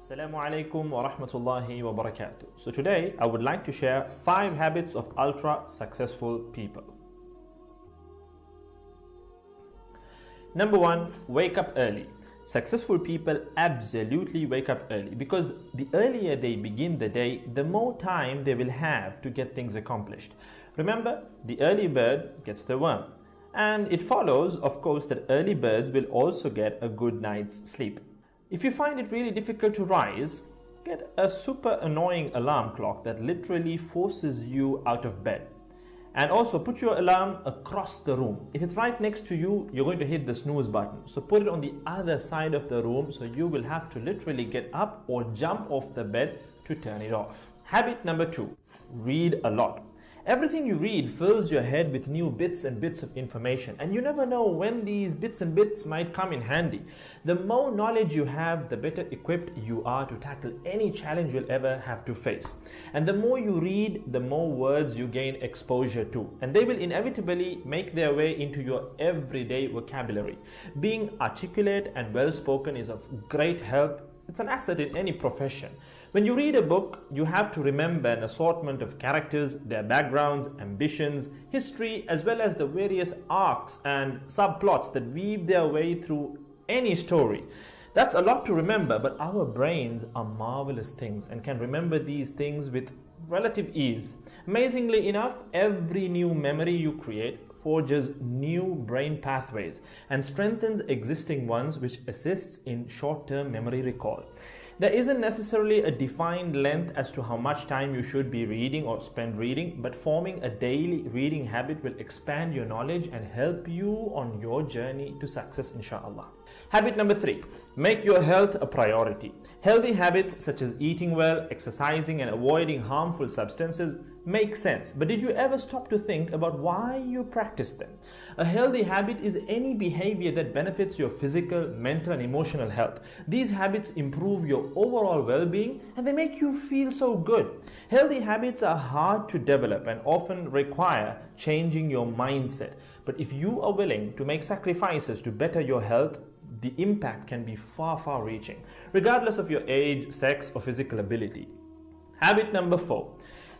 Assalamu Alaikum wa Rahmatullahi wa Barakaathuhu. So today I would like to share 5 habits of ultra successful people. Number 1, wake up early. Successful people absolutely wake up early because the earlier they begin the day, the more time they will have to get things accomplished. Remember, the early bird gets the worm. And it follows, of course, that early birds will also get a good night's sleep. If you find it really difficult to rise, get a super annoying alarm clock that literally forces you out of bed. And also put your alarm across the room. If it's right next to you, you're going to hit the snooze button. So put it on the other side of the room so you will have to literally get up or jump off the bed to turn it off. Habit number 2, read a lot. Everything you read fills your head with new bits and bits of information, and you never know when these bits and bits might come in handy. The more knowledge you have, the better equipped you are to tackle any challenge you'll ever have to face. And the more you read, the more words you gain exposure to, and they will inevitably make their way into your everyday vocabulary. Being articulate and well-spoken is of great help. It's an asset in any profession. When you read a book, you have to remember an assortment of characters, their backgrounds, ambitions, history, as well as the various arcs and subplots that weave their way through any story. That's a lot to remember, but our brains are marvelous things and can remember these things with relative ease. Amazingly enough, every new memory you create forges new brain pathways and strengthens existing ones, which assists in short-term memory recall. There isn't necessarily a defined length as to how much time you should be reading or spend reading, but forming a daily reading habit will expand your knowledge and help you on your journey to success, inshallah. Habit number 3, make your health a priority. Healthy habits such as eating well, exercising, and avoiding harmful substances make sense, but did you ever stop to think about why you practice them? A healthy habit is any behavior that benefits your physical, mental, and emotional health. These habits improve your overall well-being and they make you feel so good. Healthy habits are hard to develop and often require changing your mindset. But if you are willing to make sacrifices to better your health, the impact can be far reaching, regardless of your age, sex, or physical ability. Habit number 4.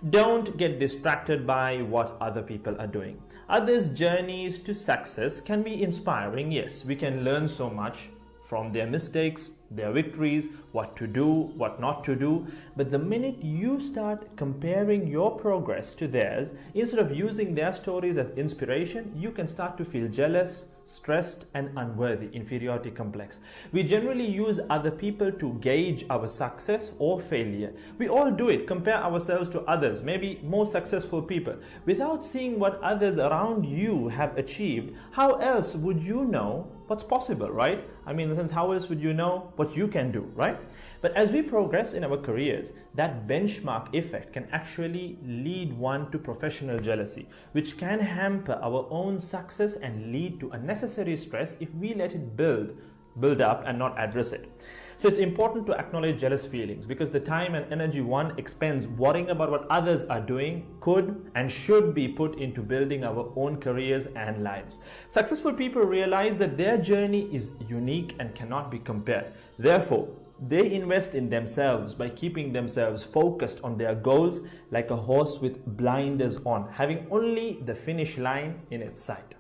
Don't get distracted by what other people are doing. Others' journeys to success can be inspiring, yes. We can learn so much from their mistakes, their victories, what to do, what not to do. But the minute you start comparing your progress to theirs, instead of using their stories as inspiration, you can start to feel jealous, stressed, and unworthy, inferiority complex. We generally use other people to gauge our success or failure. We all do it, compare ourselves to others, maybe more successful people. Without seeing what others around you have achieved, how else would you know what's possible, right? I mean, in the sense, how else would you know what you can do, right? But as we progress in our careers, that benchmark effect can actually lead one to professional jealousy, which can hamper our own success and lead to unnecessary stress if we let it build up and not address it. So it's important to acknowledge jealous feelings because the time and energy one expends worrying about what others are doing could and should be put into building our own careers and lives. Successful people realize that their journey is unique and cannot be compared. Therefore, they invest in themselves by keeping themselves focused on their goals like a horse with blinders on, having only the finish line in its sight.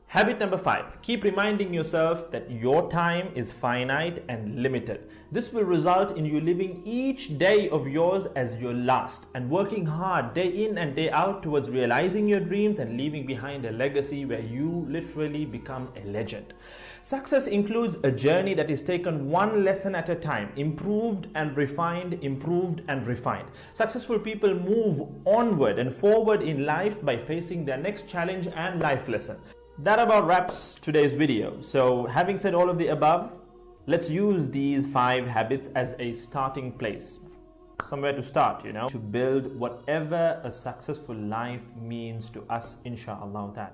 Habit number 5, keep reminding yourself that your time is finite and limited. This will result in you living each day of yours as your last and working hard day in and day out towards realizing your dreams and leaving behind a legacy where you literally become a legend. Success includes a journey that is taken one lesson at a time, improved and refined, improved and refined. Successful people move onward and forward in life by facing their next challenge and life lesson. That about wraps today's video. So having said all of the above, let's use these 5 habits as a starting place. Somewhere to start, to build whatever a successful life means to us, inshallah ta'ala.